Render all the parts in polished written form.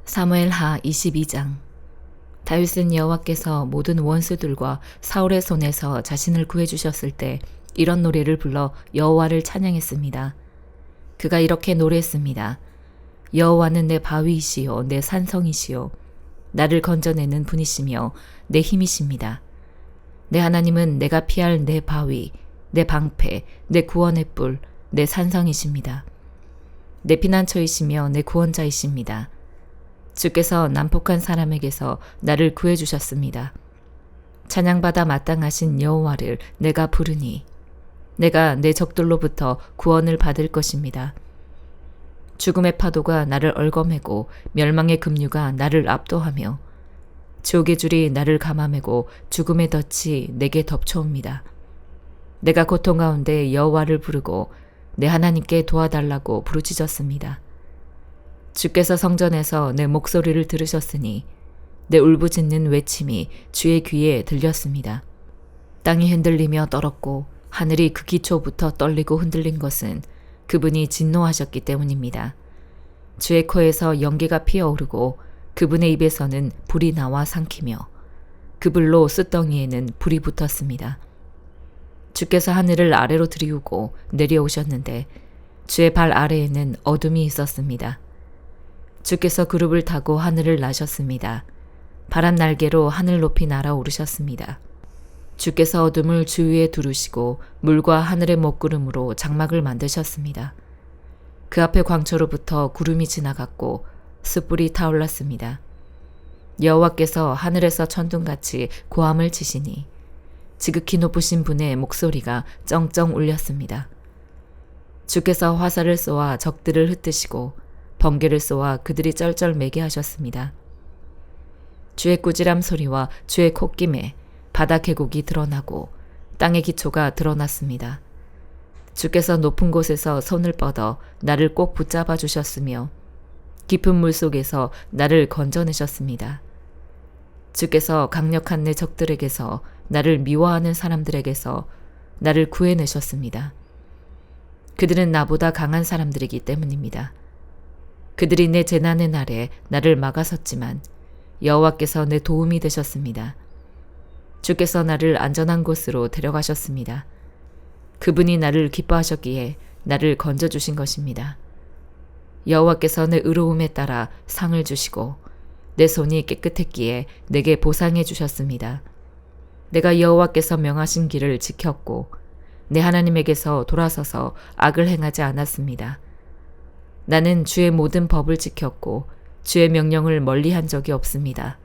사무엘하 22장. 다윗은 여호와께서 모든 원수들과 사울의 손에서 자신을 구해주셨을 때 이런 노래를 불러 여호와를 찬양했습니다. 그가 이렇게 노래했습니다. 여호와는 내 바위이시요 내 산성이시요 나를 건져내는 분이시며 내 힘이십니다. 내 하나님은 내가 피할 내 바위, 내 방패, 내 구원의 뿔, 내 산성이십니다. 내 피난처이시며 내 구원자이십니다. 주께서 난폭한 사람에게서 나를 구해주셨습니다. 찬양받아 마땅하신 여호와를 내가 부르니 내가 내 적들로부터 구원을 받을 것입니다. 죽음의 파도가 나를 얽어매고 멸망의 급류가 나를 압도하며 지옥의 줄이 나를 감아매고 죽음의 덫이 내게 덮쳐옵니다. 내가 고통 가운데 여호와를 부르고 내 하나님께 도와달라고 부르짖었습니다. 주께서 성전에서 내 목소리를 들으셨으니 내 울부짖는 외침이 주의 귀에 들렸습니다. 땅이 흔들리며 떨었고 하늘이 그 기초부터 떨리고 흔들린 것은 그분이 진노하셨기 때문입니다. 주의 코에서 연기가 피어오르고 그분의 입에서는 불이 나와 삼키며 그 불로 쇳덩이에는 불이 붙었습니다. 주께서 하늘을 아래로 들이우고 내려오셨는데 주의 발 아래에는 어둠이 있었습니다. 주께서 그룹을 타고 하늘을 나셨습니다. 바람 날개로 하늘 높이 날아오르셨습니다. 주께서 어둠을 주위에 두르시고 물과 하늘의 먹구름으로 장막을 만드셨습니다. 그 앞에 광초로부터 구름이 지나갔고 숯불이 타올랐습니다. 여호와께서 하늘에서 천둥같이 고함을 치시니 지극히 높으신 분의 목소리가 쩡쩡 울렸습니다. 주께서 화살을 쏘아 적들을 흩으시고 번개를 쏘아 그들이 쩔쩔매게 하셨습니다. 주의 꾸지람 소리와 주의 콧김에 바다 계곡이 드러나고 땅의 기초가 드러났습니다. 주께서 높은 곳에서 손을 뻗어 나를 꼭 붙잡아 주셨으며 깊은 물 속에서 나를 건져내셨습니다. 주께서 강력한 내 적들에게서 나를 미워하는 사람들에게서 나를 구해내셨습니다. 그들은 나보다 강한 사람들이기 때문입니다. 그들이 내 재난의 날에 나를 막아섰지만 여호와께서 내 도움이 되셨습니다. 주께서 나를 안전한 곳으로 데려가셨습니다. 그분이 나를 기뻐하셨기에 나를 건져주신 것입니다. 여호와께서 내 의로움에 따라 상을 주시고 내 손이 깨끗했기에 내게 보상해 주셨습니다. 내가 여호와께서 명하신 길을 지켰고 내 하나님에게서 돌아서서 악을 행하지 않았습니다. 나는 주의 모든 법을 지켰고 주의 명령을 멀리한 적이 없습니다.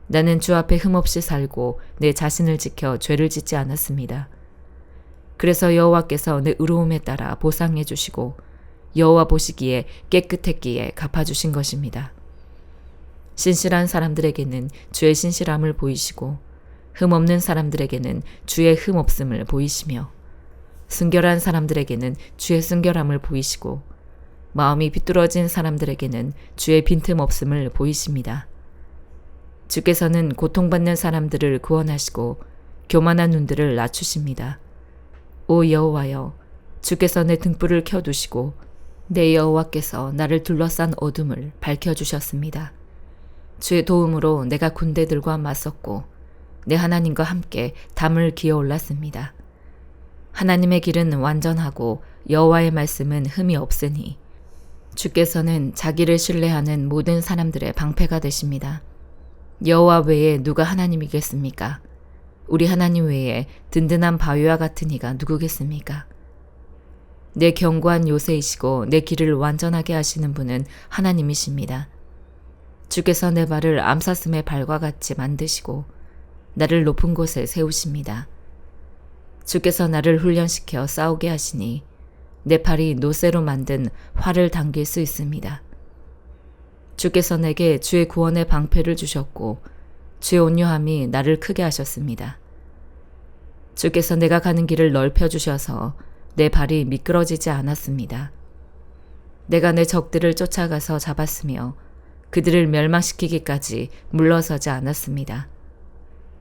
나는 주 앞에 흠없이 살고 내 자신을 지켜 죄를 짓지 않았습니다. 그래서 여호와께서 내 의로움에 따라 보상해 주시고 여호와 보시기에 깨끗했기에 갚아주신 것입니다. 신실한 사람들에게는 주의 신실함을 보이시고 흠없는 사람들에게는 주의 흠없음을 보이시며 순결한 사람들에게는 주의 순결함을 보이시고 마음이 비뚤어진 사람들에게는 주의 빈틈없음을 보이십니다. 주께서는 고통받는 사람들을 구원하시고 교만한 눈들을 낮추십니다. 오 여호와여, 주께서 내 등불을 켜두시고 내 여호와께서 나를 둘러싼 어둠을 밝혀주셨습니다. 주의 도움으로 내가 군대들과 맞섰고 내 하나님과 함께 담을 기어올랐습니다. 하나님의 길은 완전하고 여호와의 말씀은 흠이 없으니 주께서는 자기를 신뢰하는 모든 사람들의 방패가 되십니다. 여호와 외에 누가 하나님이겠습니까? 우리 하나님 외에 든든한 바위와 같은 이가 누구겠습니까? 내 견고한 요새이시고 내 길을 완전하게 하시는 분은 하나님이십니다. 주께서 내 발을 암사슴의 발과 같이 만드시고 나를 높은 곳에 세우십니다. 주께서 나를 훈련시켜 싸우게 하시니 내 팔이 노쇠로 만든 활을 당길 수 있습니다. 주께서 내게 주의 구원의 방패를 주셨고 주의 온유함이 나를 크게 하셨습니다. 주께서 내가 가는 길을 넓혀 주셔서 내 발이 미끄러지지 않았습니다. 내가 내 적들을 쫓아가서 잡았으며 그들을 멸망시키기까지 물러서지 않았습니다.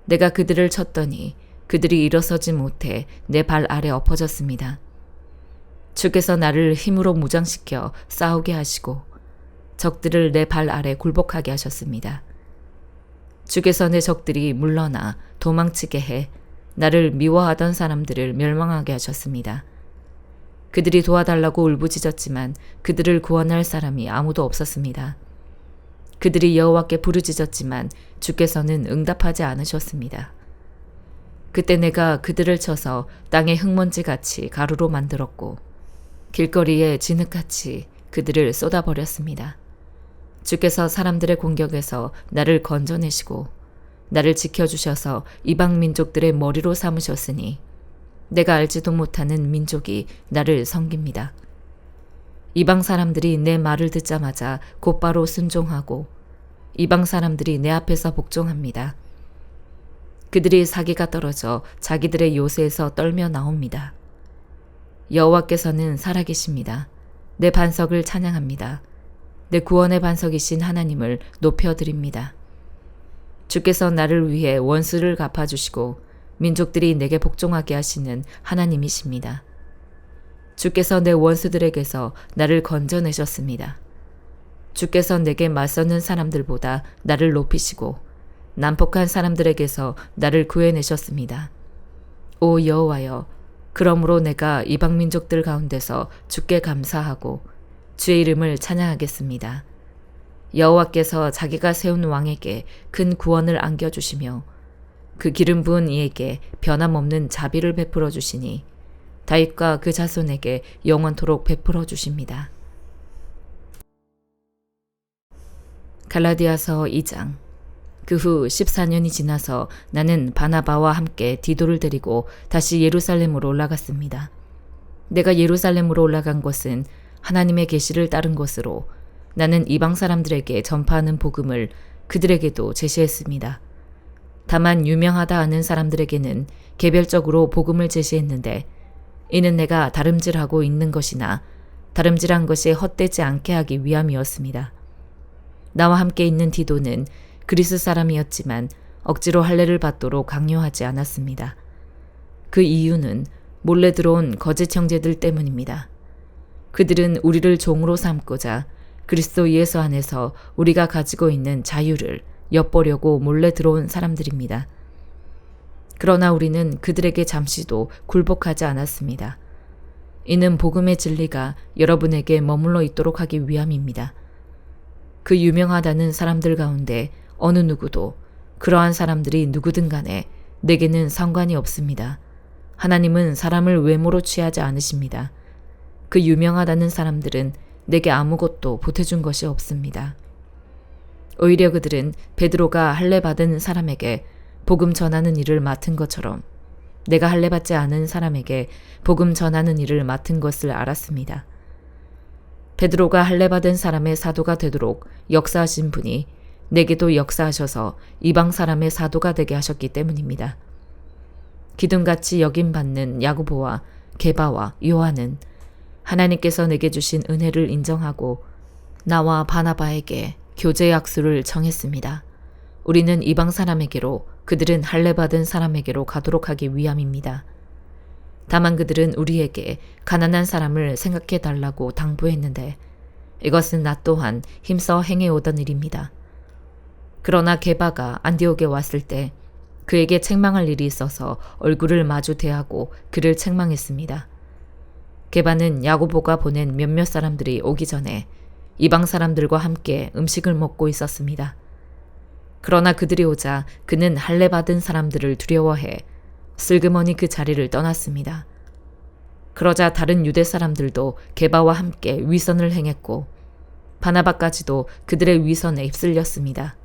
내가 그들을 쳤더니 그들이 일어서지 못해 내 발 아래 엎어졌습니다. 주께서 나를 힘으로 무장시켜 싸우게 하시고 적들을 내 발 아래 굴복하게 하셨습니다. 주께서 내 적들이 물러나 도망치게 해 나를 미워하던 사람들을 멸망하게 하셨습니다. 그들이 도와달라고 울부짖었지만 그들을 구원할 사람이 아무도 없었습니다. 그들이 여호와께 부르짖었지만 주께서는 응답하지 않으셨습니다. 그때 내가 그들을 쳐서 땅의 흙먼지같이 가루로 만들었고 길거리에 진흙같이 그들을 쏟아버렸습니다. 주께서 사람들의 공격에서 나를 건져내시고 나를 지켜주셔서 이방 민족들의 머리로 삼으셨으니 내가 알지도 못하는 민족이 나를 섬깁니다. 이방 사람들이 내 말을 듣자마자 곧바로 순종하고 이방 사람들이 내 앞에서 복종합니다. 그들이 사기가 떨어져 자기들의 요새에서 떨며 나옵니다. 여호와께서는 살아계십니다. 내 반석을 찬양합니다. 내 구원의 반석이신 하나님을 높여드립니다. 주께서 나를 위해 원수를 갚아주시고 민족들이 내게 복종하게 하시는 하나님이십니다. 주께서 내 원수들에게서 나를 건져내셨습니다. 주께서 내게 맞서는 사람들보다 나를 높이시고 난폭한 사람들에게서 나를 구해내셨습니다. 오 여호와여, 그러므로 내가 이방 민족들 가운데서 주께 감사하고 주의 이름을 찬양하겠습니다. 여호와께서 자기가 세운 왕에게 큰 구원을 안겨주시며 그 기름 부은 이에게 변함없는 자비를 베풀어 주시니 다윗과 그 자손에게 영원토록 베풀어 주십니다. 갈라디아서 2장. 그 후 14년이 지나서 나는 바나바와 함께 디도를 데리고 다시 예루살렘으로 올라갔습니다. 내가 예루살렘으로 올라간 것은 하나님의 계시를 따른 것으로 나는 이방 사람들에게 전파하는 복음을 그들에게도 제시했습니다. 다만 유명하다 하는 사람들에게는 개별적으로 복음을 제시했는데 이는 내가 다름질하고 있는 것이나 다름질한 것이 헛되지 않게 하기 위함이었습니다. 나와 함께 있는 디도는 그리스 사람이었지만 억지로 할례를 받도록 강요하지 않았습니다. 그 이유는 몰래 들어온 거짓 형제들 때문입니다. 그들은 우리를 종으로 삼고자 그리스도 예수 안에서 우리가 가지고 있는 자유를 엿보려고 몰래 들어온 사람들입니다. 그러나 우리는 그들에게 잠시도 굴복하지 않았습니다. 이는 복음의 진리가 여러분에게 머물러 있도록 하기 위함입니다. 그 유명하다는 사람들 가운데 어느 누구도 그러한 사람들이 누구든 간에 내게는 상관이 없습니다. 하나님은 사람을 외모로 취하지 않으십니다. 그 유명하다는 사람들은 내게 아무것도 보태준 것이 없습니다. 오히려 그들은 베드로가 할례 받은 사람에게 복음 전하는 일을 맡은 것처럼 내가 할례 받지 않은 사람에게 복음 전하는 일을 맡은 것을 알았습니다. 베드로가 할례 받은 사람의 사도가 되도록 역사하신 분이 내게도 역사하셔서 이방 사람의 사도가 되게 하셨기 때문입니다. 기둥같이 여김받는 야고보와 게바와 요한은 하나님께서 내게 주신 은혜를 인정하고 나와 바나바에게 교제 약수를 정했습니다. 우리는 이방 사람에게로, 그들은 할례 받은 사람에게로 가도록 하기 위함입니다. 다만 그들은 우리에게 가난한 사람을 생각해 달라고 당부했는데 이것은 나 또한 힘써 행해오던 일입니다. 그러나 게바가 안디옥에 왔을 때 그에게 책망할 일이 있어서 얼굴을 마주 대하고 그를 책망했습니다. 게바는 야고보가 보낸 몇몇 사람들이 오기 전에 이방 사람들과 함께 음식을 먹고 있었습니다. 그러나 그들이 오자 그는 할례 받은 사람들을 두려워해 슬그머니 그 자리를 떠났습니다. 그러자 다른 유대 사람들도 게바와 함께 위선을 행했고 바나바까지도 그들의 위선에 휩쓸렸습니다.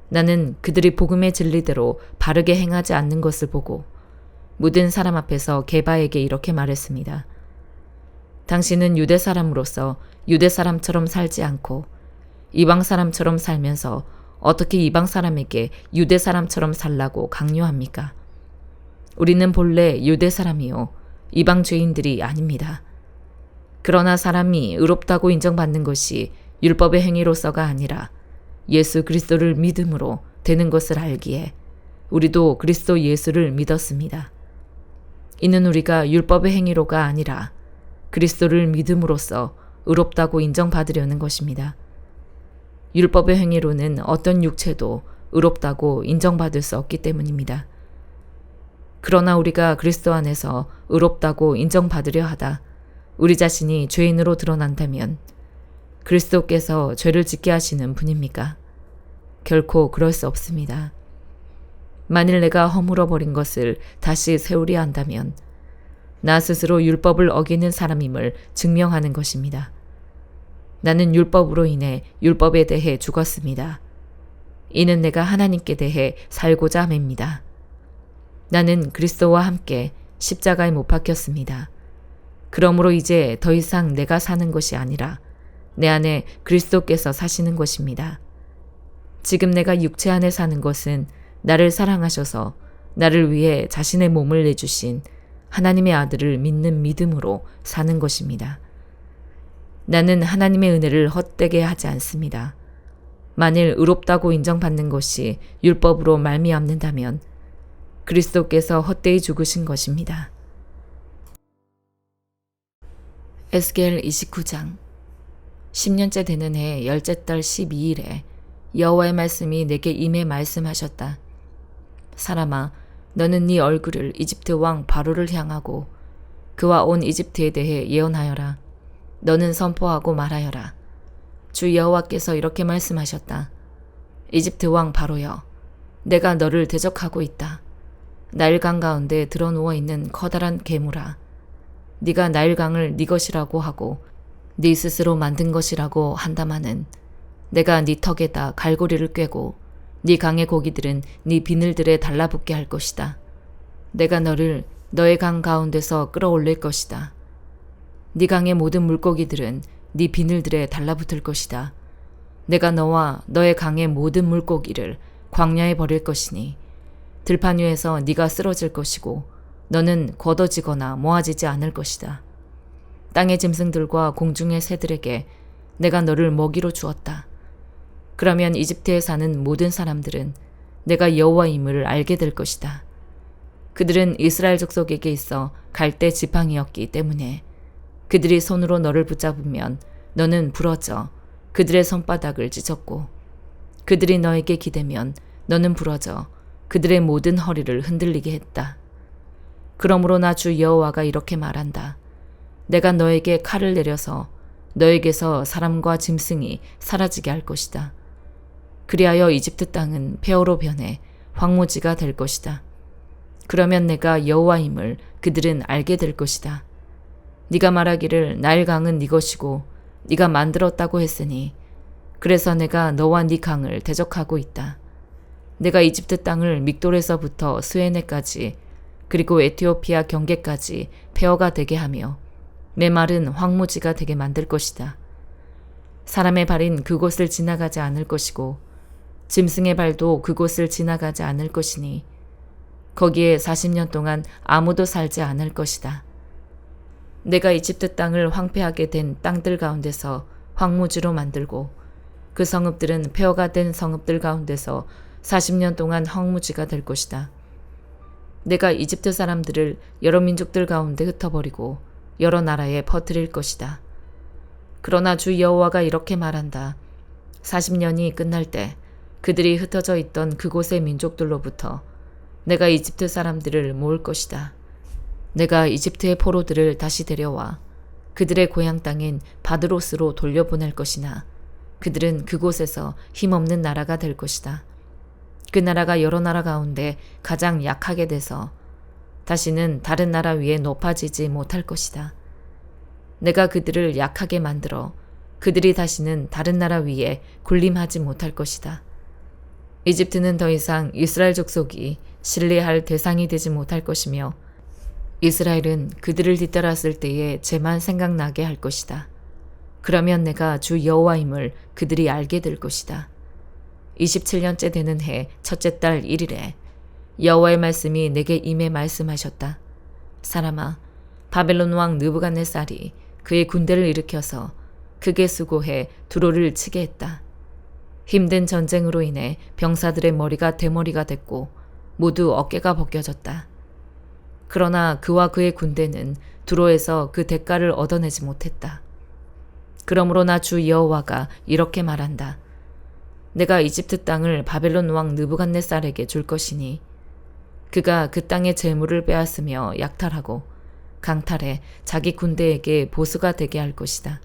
나는 그들이 복음의 진리대로 바르게 행하지 않는 것을 보고 모든 사람 앞에서 게바에게 이렇게 말했습니다. 당신은 유대 사람으로서 유대 사람처럼 살지 않고 이방 사람처럼 살면서 어떻게 이방 사람에게 유대 사람처럼 살라고 강요합니까? 우리는 본래 유대 사람이요 이방 죄인들이 아닙니다. 그러나 사람이 의롭다고 인정받는 것이 율법의 행위로서가 아니라 예수 그리스도를 믿음으로 되는 것을 알기에 우리도 그리스도 예수를 믿었습니다. 이는 우리가 율법의 행위로가 아니라 그리스도를 믿음으로써 의롭다고 인정받으려는 것입니다. 율법의 행위로는 어떤 육체도 의롭다고 인정받을 수 없기 때문입니다. 그러나 우리가 그리스도 안에서 의롭다고 인정받으려 하다 우리 자신이 죄인으로 드러난다면 그리스도께서 죄를 짓게 하시는 분입니까? 결코 그럴 수 없습니다. 만일 내가 허물어버린 것을 다시 세우려 한다면 나 스스로 율법을 어기는 사람임을 증명하는 것입니다. 나는 율법으로 인해 율법에 대해 죽었습니다. 이는 내가 하나님께 대해 살고자 함입니다. 나는 그리스도와 함께 십자가에 못 박혔습니다. 그러므로 이제 더 이상 내가 사는 것이 아니라 내 안에 그리스도께서 사시는 것입니다. 지금 내가 육체 안에 사는 것은 나를 사랑하셔서 나를 위해 자신의 몸을 내주신 하나님의 아들을 믿는 믿음으로 사는 것입니다. 나는 하나님의 은혜를 헛되게 하지 않습니다. 만일 의롭다고 인정받는 것이 율법으로 말미암는다면 그리스도께서 헛되이 죽으신 것입니다. 에스겔 29장 10년째 되는 해 10째 달 12일에 여호와의 말씀이 내게 임해 말씀하셨다. 사람아, 너는 네 얼굴을 이집트 왕 바로를 향하고 그와 온 이집트에 대해 예언하여라. 너는 선포하고 말하여라. 주 여호와께서 이렇게 말씀하셨다. 이집트 왕 바로여, 내가 너를 대적하고 있다. 나일강 가운데 드러누워 있는 커다란 괴물아, 네가 나일강을 네 것이라고 하고 네 스스로 만든 것이라고 한다마는 내가 네 턱에다 갈고리를 꿰고 네 강의 고기들은 네 비늘들에 달라붙게 할 것이다. 내가 너를 너의 강 가운데서 끌어올릴 것이다. 네 강의 모든 물고기들은 네 비늘들에 달라붙을 것이다. 내가 너와 너의 강의 모든 물고기를 광야에 버릴 것이니 들판 위에서 네가 쓰러질 것이고 너는 걷어지거나 모아지지 않을 것이다. 땅의 짐승들과 공중의 새들에게 내가 너를 먹이로 주었다. 그러면 이집트에 사는 모든 사람들은 내가 여호와임을 알게 될 것이다. 그들은 이스라엘 족속에게 있어 갈대 지팡이였기 때문에 그들이 손으로 너를 붙잡으면 너는 부러져 그들의 손바닥을 찢었고 그들이 너에게 기대면 너는 부러져 그들의 모든 허리를 흔들리게 했다. 그러므로 나 주 여호와가 이렇게 말한다. 내가 너에게 칼을 내려서 너에게서 사람과 짐승이 사라지게 할 것이다. 그리하여 이집트 땅은 폐허로 변해 황무지가 될 것이다. 그러면 내가 여호와임을 그들은 알게 될 것이다. 네가 말하기를 나일강은 네 것이고 네가 만들었다고 했으니 그래서 내가 너와 네 강을 대적하고 있다. 내가 이집트 땅을 믹돌에서부터 스웨네까지 그리고 에티오피아 경계까지 폐허가 되게 하며 메마른 황무지가 되게 만들 것이다. 사람의 발인 그곳을 지나가지 않을 것이고 짐승의 발도 그곳을 지나가지 않을 것이니 거기에 40년 동안 아무도 살지 않을 것이다. 내가 이집트 땅을 황폐하게 된 땅들 가운데서 황무지로 만들고 그 성읍들은 폐허가 된 성읍들 가운데서 40년 동안 황무지가 될 것이다. 내가 이집트 사람들을 여러 민족들 가운데 흩어버리고 여러 나라에 퍼뜨릴 것이다. 그러나 주 여호와가 이렇게 말한다. 40년이 끝날 때 그들이 흩어져 있던 그곳의 민족들로부터 내가 이집트 사람들을 모을 것이다. 내가 이집트의 포로들을 다시 데려와 그들의 고향 땅인 바드로스로 돌려보낼 것이나 그들은 그곳에서 힘없는 나라가 될 것이다. 그 나라가 여러 나라 가운데 가장 약하게 돼서 다시는 다른 나라 위에 높아지지 못할 것이다. 내가 그들을 약하게 만들어 그들이 다시는 다른 나라 위에 군림하지 못할 것이다. 이집트는 더 이상 이스라엘 족속이 신뢰할 대상이 되지 못할 것이며 이스라엘은 그들을 뒤따랐을 때에 죄만 생각나게 할 것이다. 그러면 내가 주 여호와임을 그들이 알게 될 것이다. 27년째 되는 해 첫째 달 1일에 여호와의 말씀이 내게 임해 말씀하셨다. 사람아, 바벨론 왕 느부갓네살이 그의 군대를 일으켜서 크게 수고해 두로를 치게 했다. 힘든 전쟁으로 인해 병사들의 머리가 대머리가 됐고 모두 어깨가 벗겨졌다. 그러나 그와 그의 군대는 두로에서 그 대가를 얻어내지 못했다. 그러므로 나 주 여호와가 이렇게 말한다. 내가 이집트 땅을 바벨론 왕 느부갓네살에게 줄 것이니 그가 그 땅의 재물을 빼앗으며 약탈하고 강탈해 자기 군대에게 보수가 되게 할 것이다.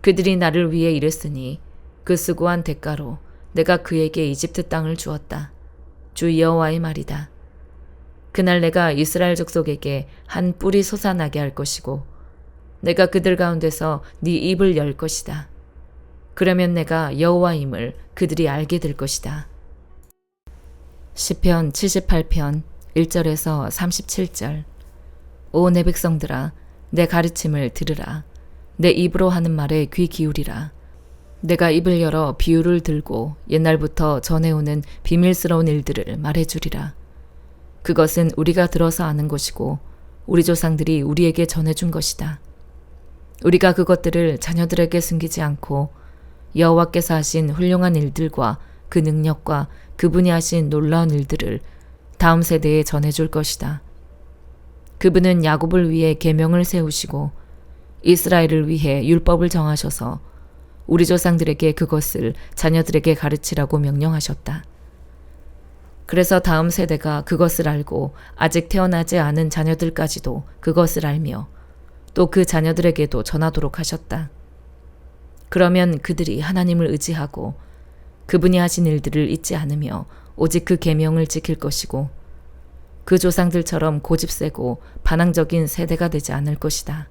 그들이 나를 위해 일했으니 그 수고한 대가로 내가 그에게 이집트 땅을 주었다. 주 여호와의 말이다. 그날 내가 이스라엘 족속에게 한 뿔이 솟아나게 할 것이고 내가 그들 가운데서 네 입을 열 것이다. 그러면 내가 여호와임을 그들이 알게 될 것이다. 시편 78편 1절에서 37절. 오 내 백성들아, 내 가르침을 들으라. 내 입으로 하는 말에 귀 기울이라. 내가 입을 열어 비유를 들고 옛날부터 전해오는 비밀스러운 일들을 말해주리라. 그것은 우리가 들어서 아는 것이고 우리 조상들이 우리에게 전해준 것이다. 우리가 그것들을 자녀들에게 숨기지 않고 여호와께서 하신 훌륭한 일들과 그 능력과 그분이 하신 놀라운 일들을 다음 세대에 전해줄 것이다. 그분은 야곱을 위해 계명을 세우시고 이스라엘을 위해 율법을 정하셔서 우리 조상들에게 그것을 자녀들에게 가르치라고 명령하셨다. 그래서 다음 세대가 그것을 알고 아직 태어나지 않은 자녀들까지도 그것을 알며 또 그 자녀들에게도 전하도록 하셨다. 그러면 그들이 하나님을 의지하고 그분이 하신 일들을 잊지 않으며 오직 그 계명을 지킬 것이고 그 조상들처럼 고집세고 반항적인 세대가 되지 않을 것이다.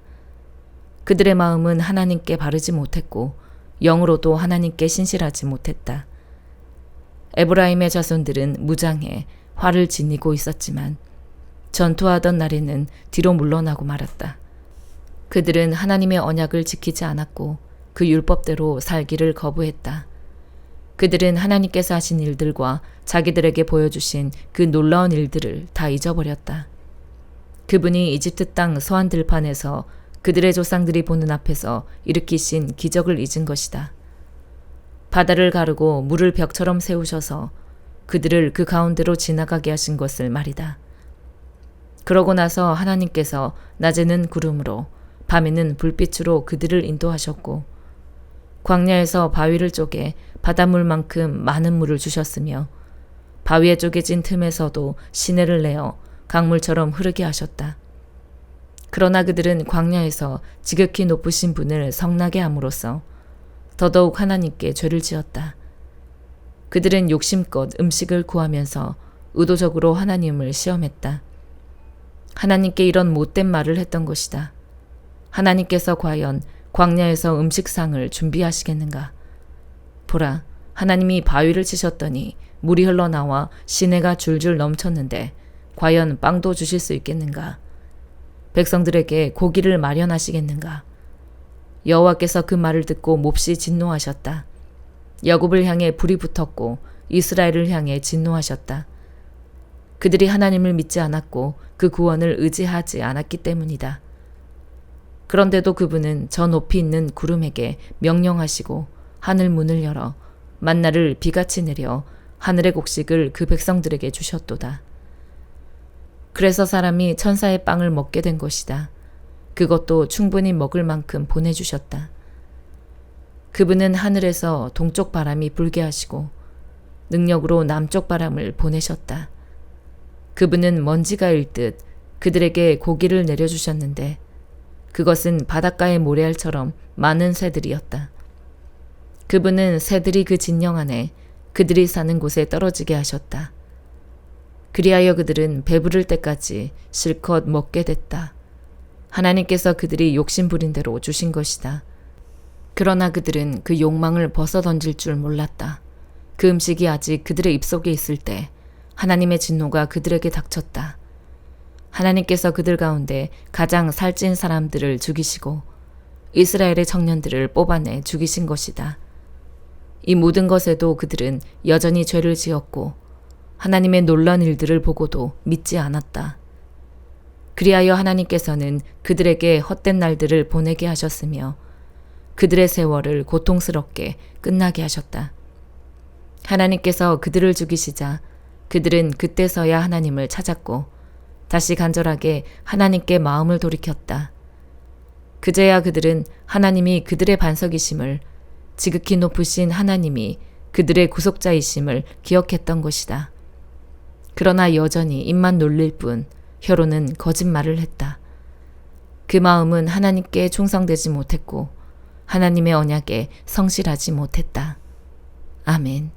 그들의 마음은 하나님께 바르지 못했고 영으로도 하나님께 신실하지 못했다. 에브라임의 자손들은 무장해 활을 지니고 있었지만 전투하던 날에는 뒤로 물러나고 말았다. 그들은 하나님의 언약을 지키지 않았고 그 율법대로 살기를 거부했다. 그들은 하나님께서 하신 일들과 자기들에게 보여주신 그 놀라운 일들을 다 잊어버렸다. 그분이 이집트 땅 서안 들판에서 그들의 조상들이 보는 앞에서 일으키신 기적을 잊은 것이다. 바다를 가르고 물을 벽처럼 세우셔서 그들을 그 가운데로 지나가게 하신 것을 말이다. 그러고 나서 하나님께서 낮에는 구름으로 밤에는 불빛으로 그들을 인도하셨고 광야에서 바위를 쪼개 바닷물만큼 많은 물을 주셨으며 바위에 쪼개진 틈에서도 시내를 내어 강물처럼 흐르게 하셨다. 그러나 그들은 광야에서 지극히 높으신 분을 성나게 함으로써 더더욱 하나님께 죄를 지었다. 그들은 욕심껏 음식을 구하면서 의도적으로 하나님을 시험했다. 하나님께 이런 못된 말을 했던 것이다. 하나님께서 과연 광야에서 음식상을 준비하시겠는가? 보라, 하나님이 바위를 치셨더니 물이 흘러나와 시내가 줄줄 넘쳤는데 과연 빵도 주실 수 있겠는가? 백성들에게 고기를 마련하시겠는가? 여호와께서 그 말을 듣고 몹시 진노하셨다. 야곱을 향해 불이 붙었고 이스라엘을 향해 진노하셨다. 그들이 하나님을 믿지 않았고 그 구원을 의지하지 않았기 때문이다. 그런데도 그분은 저 높이 있는 구름에게 명령하시고 하늘 문을 열어 만나를 비같이 내려 하늘의 곡식을 그 백성들에게 주셨도다. 그래서 사람이 천사의 빵을 먹게 된 것이다. 그것도 충분히 먹을 만큼 보내주셨다. 그분은 하늘에서 동쪽 바람이 불게 하시고 능력으로 남쪽 바람을 보내셨다. 그분은 먼지가 일듯 그들에게 고기를 내려주셨는데 그것은 바닷가의 모래알처럼 많은 새들이었다. 그분은 새들이 그 진영 안에 그들이 사는 곳에 떨어지게 하셨다. 그리하여 그들은 배부를 때까지 실컷 먹게 됐다. 하나님께서 그들이 욕심 부린 대로 주신 것이다. 그러나 그들은 그 욕망을 벗어던질 줄 몰랐다. 그 음식이 아직 그들의 입속에 있을 때 하나님의 진노가 그들에게 닥쳤다. 하나님께서 그들 가운데 가장 살찐 사람들을 죽이시고 이스라엘의 청년들을 뽑아내 죽이신 것이다. 이 모든 것에도 그들은 여전히 죄를 지었고 하나님의 놀라운 일들을 보고도 믿지 않았다. 그리하여 하나님께서는 그들에게 헛된 날들을 보내게 하셨으며 그들의 세월을 고통스럽게 끝나게 하셨다. 하나님께서 그들을 죽이시자 그들은 그때서야 하나님을 찾았고 다시 간절하게 하나님께 마음을 돌이켰다. 그제야 그들은 하나님이 그들의 반석이심을 지극히 높으신 하나님이 그들의 구속자이심을 기억했던 것이다. 그러나 여전히 입만 놀릴 뿐 혀로는 거짓말을 했다. 그 마음은 하나님께 충성되지 못했고 하나님의 언약에 성실하지 못했다. 아멘.